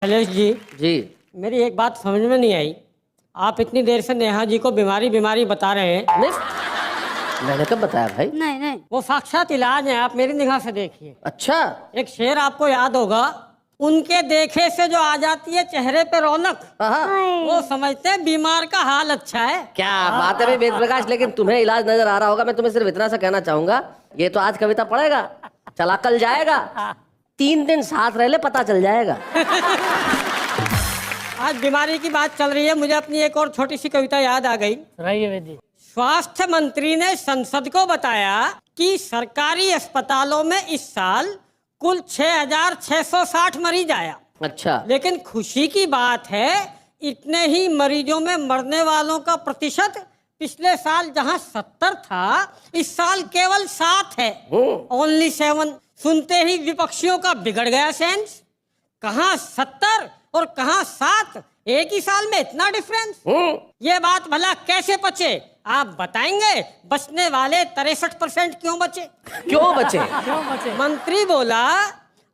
शैलेश जी, जी। मेरी एक बात समझ में नहीं आई। आप इतनी देर से नेहा जी को बीमारी बीमारी बता रहे हैं। नहीं, मैंने कब बताया भाई? नहीं नहीं, वो साक्षात इलाज है, आप मेरी निगाह से देखिए। अच्छा। एक शेर आपको याद होगा, उनके देखे से जो आ जाती है चेहरे पे रौनक, हाँ। वो समझते हैं बीमार का हाल अच्छा है। क्या बात है भाई वेद प्रकाश, लेकिन तुम्हें इलाज नजर आ रहा होगा। मैं तुम्हें सिर्फ इतना सा कहना चाहूंगा, ये तो आज कविता पढ़ेगा, चला कल जाएगा, 3 दिन साथ रह ले पता चल जाएगा। आज बीमारी की बात चल रही है, मुझे अपनी एक और छोटी सी कविता याद आ गई। स्वास्थ्य मंत्री ने संसद को बताया कि सरकारी अस्पतालों में इस साल कुल 6,660 मरीज आया। अच्छा। लेकिन खुशी की बात है, इतने ही मरीजों में मरने वालों का प्रतिशत पिछले साल जहां 70 था, इस साल केवल 7 है। ओनली 7। सुनते ही विपक्षियों का बिगड़ गया सेंस। कहां 70 और कहां 7, एक ही साल में इतना डिफरेंस। ये बात भला कैसे बचे, आप बताएंगे? बचने वाले 63% क्यों बचे? क्यों बचे? मंत्री बोला,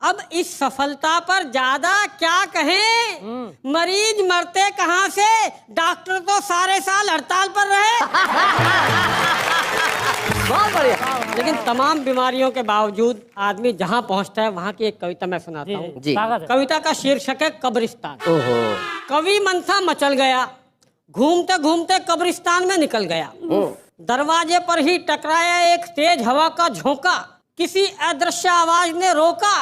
अब इस सफलता पर ज्यादा क्या कहें, मरीज मरते कहां से, डॉक्टर तो सारे साल हड़ताल पर रहे। बहुत बढ़िया। लेकिन तमाम बीमारियों के बावजूद आदमी जहां पहुंचता है, वहां की एक कविता मैं सुनाता हूँ। जी। कविता का शीर्षक है कब्रिस्तान। ओहो। कवि मंथा मचल गया, घूमते घूमते कब्रिस्तान में निकल गया। दरवाजे पर ही टकराया एक तेज हवा का झोंका, किसी अदृश्य आवाज ने रोका,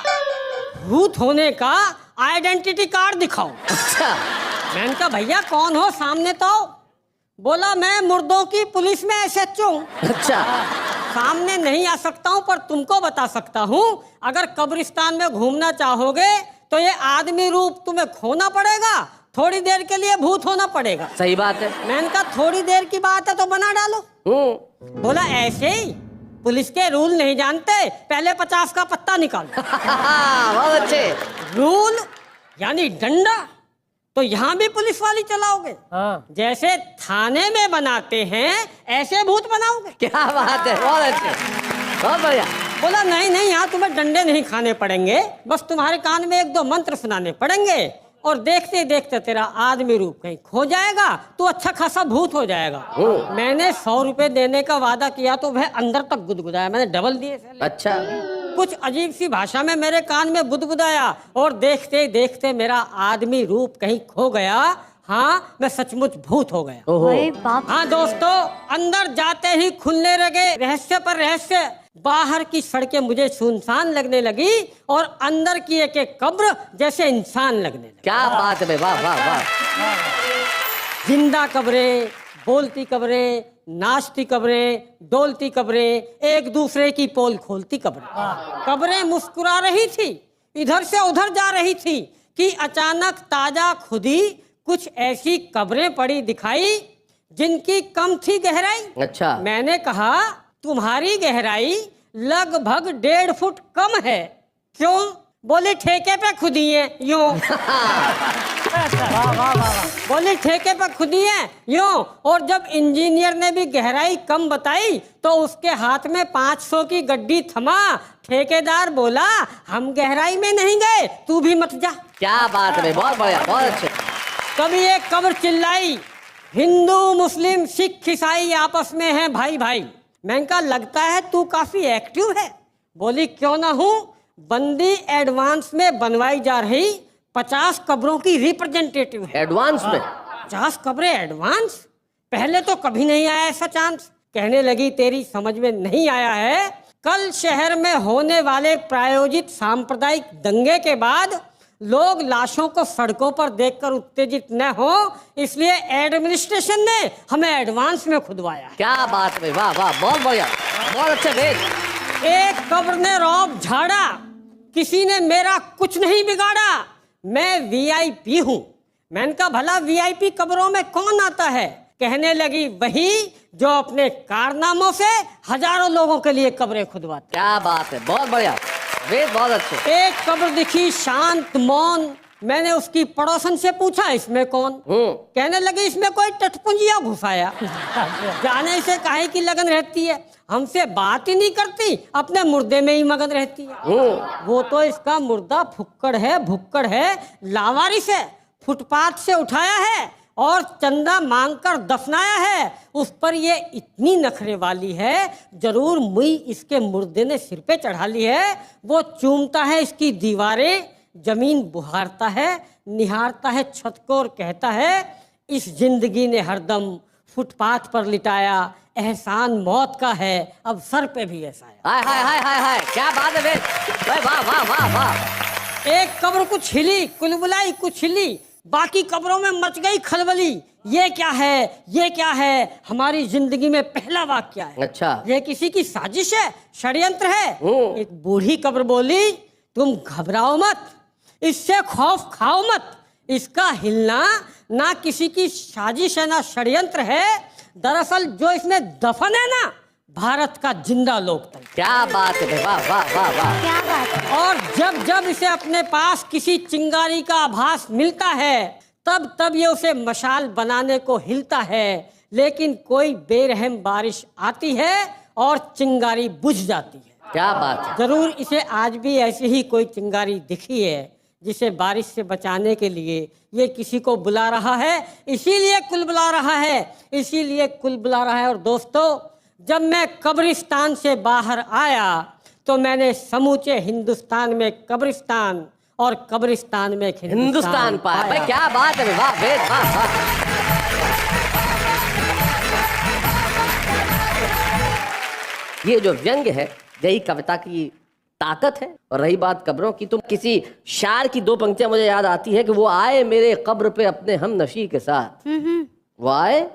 भूत होने का आइडेंटिटी कार्ड दिखाओ। अच्छा। मैंने कहा भैया कौन हो, सामने तो आओ। बोला मैं मुर्दों की पुलिस में SHO हूँ। अच्छा। सामने नहीं आ सकता हूँ पर तुमको बता सकता हूँ, अगर कब्रिस्तान में घूमना चाहोगे तो ये आदमी रूप तुम्हें खोना पड़ेगा, थोड़ी देर के लिए भूत होना पड़ेगा। सही बात है। मैंने कहा थोड़ी देर की बात है तो बना डालो। बोला ऐसे ही, पुलिस के रूल नहीं जानते, पहले 50 का पत्ता निकालो। बहुत अच्छे। रूल यानी डंडा, तो यहाँ भी पुलिस वाली चलाओगे? जैसे थाने में बनाते हैं ऐसे भूत बनाओगे? क्या बात है, बहुत अच्छे, बहुत बढ़िया। बोला नहीं नहीं, यहाँ तुम्हें डंडे नहीं खाने पड़ेंगे, बस तुम्हारे कान में 1-2 मंत्र सुनाने पड़ेंगे और देखते देखते तेरा आदमी रूप कहीं खो जाएगा, तो अच्छा खासा भूत हो जाएगा। मैंने 100 रुपए देने का वादा किया तो वह अंदर तक गुदगुदाया, मैंने डबल दिए। अच्छा। कुछ अजीब सी भाषा में मेरे कान में बुदबुदाया और देखते देखते मेरा आदमी रूप कहीं खो गया। हाँ, मैं सचमुच भूत हो गया। अरे बाप। हाँ दोस्तों, अंदर जाते ही खुलने लगे रहस्य पर रहस्य। बाहर की सड़कें मुझे सुनसान लगने लगी और अंदर की एक एक कब्र जैसे इंसान लगने लगी। क्या बात है, वाह वाह वाह। जिंदा कब्रें, बोलती कब्रें, नाचती कब्रें, डोलती कब्रें, एक दूसरे की पोल खोलती कब्रें। कब्रें मुस्कुरा रही थी, इधर से उधर जा रही थी कि अचानक ताजा खुदी कुछ ऐसी कब्रें पड़ी दिखाई जिनकी कम थी गहराई। अच्छा। मैंने कहा तुम्हारी गहराई लगभग 1.5 फुट कम है। क्यों? बोले ठेके पे खुदी है यूं। बोले ठेके पे खुदी है यूं। और जब इंजीनियर ने भी गहराई कम बताई तो उसके हाथ में 500 की गड्डी थमा। ठेकेदार बोला हम गहराई में नहीं गए, तू भी मत जा। क्या बात है, बहुत बढ़िया, बहुत अच्छे। कभी एक कब्र चिल्लाई, हिंदू मुस्लिम सिख ईसाई आपस में हैं भाई भाई। मैंने कहा लगता है तू काफी एक्टिव है। बोली क्यों ना हूँ, बंदी एडवांस में बनवाई जा रही 50 कब्रों की रिप्रेजेंटेटिव है। एडवांस में 50 कब्रें एडवांस? पहले तो कभी नहीं आया ऐसा चांस। कहने लगी तेरी समझ में नहीं आया है, कल शहर में होने वाले प्रायोजित सांप्रदायिक दंगे के बाद लोग लाशों को सड़कों पर देखकर उत्तेजित न हो, इसलिए एडमिनिस्ट्रेशन ने हमें एडवांस में खुदवाया। क्या बात है, वाह वाह, बहुत बढ़िया, बहुत अच्छा वेद। एक कब्र ने रौब झाड़ा, किसी ने मेरा कुछ नहीं बिगाड़ा, मैं VIP हूँ। मैंने कहा भला VIP कब्रों में कौन आता है? कहने लगी वही जो अपने कारनामों से हजारों लोगों के लिए कब्रें खुदवाते। क्या बात है, बहुत बढ़िया वेद, बहुत अच्छे। एक कब्र दिखी शांत मौन, मैंने उसकी पड़ोसन से पूछा इसमें कौन? कहने लगे इसमें कोई टटपुंजिया घुसाया। जाने से काहे की लगन रहती है, हमसे बात ही नहीं करती, अपने मुर्दे में ही मगन रहती है। वो तो इसका मुर्दा भुक्कड़ है, लावारिस है, फुटपाथ से उठाया है और चंदा मांगकर दफनाया है। उस पर ये इतनी नखरे वाली है, जरूर मुई इसके मुर्दे ने सिर पे चढ़ा ली है। वो चूमता है इसकी दीवारें, जमीन बुहारता है, निहारता है छत को और कहता है इस जिंदगी ने हरदम फुटपाथ पर लिटाया, एहसान मौत का है, अब सर पे भी ऐसा है। हाय हाय हाय हाय हाय, क्या बात है बे, वाह वाह वाह वाह। एक कब्र कुछ हिली, कुलबुलाई कुछ हिली, बाकी कब्रों में मच गई खलबली। ये क्या है, ये क्या है, हमारी जिंदगी में पहला वाकया है। अच्छा, ये किसी की साजिश है, षड्यंत्र है। एक बूढ़ी कब्र बोली तुम घबराओ मत, इससे खौफ खाओ मत, इसका हिलना ना किसी की साजिश है ना षड्यंत्र है। दरअसल जो इसमें दफन है ना, भारत का जिंदा लोकतंत्र। क्या बात है, वाह वाह वाह वाह। क्या बात है। और जब जब इसे अपने पास किसी चिंगारी का आभास मिलता है, तब तब ये उसे मशाल बनाने को हिलता है। लेकिन कोई बेरहम बारिश आती है और चिंगारी बुझ जाती है। क्या बात है। जरूर इसे आज भी ऐसी ही कोई चिंगारी दिखी है, जिसे बारिश से बचाने के लिए ये किसी को बुला रहा है, इसीलिए कुल बुला रहा है, इसीलिए कुल बुला रहा है। और दोस्तों, जब मैं कब्रिस्तान से बाहर आया तो मैंने समूचे हिंदुस्तान में कब्रिस्तान और कब्रिस्तान में हिंदुस्तान पाया। भाई क्या बात है, वाह वेद वाह वाह। ये जो व्यंग है, यही कविता की ताकत है। और रही बात कब्रों की, तो किसी शायर की दो पंक्तियां मुझे याद आती है कि वो आए मेरे कब्र पे अपने हम नशी के साथ, वो आए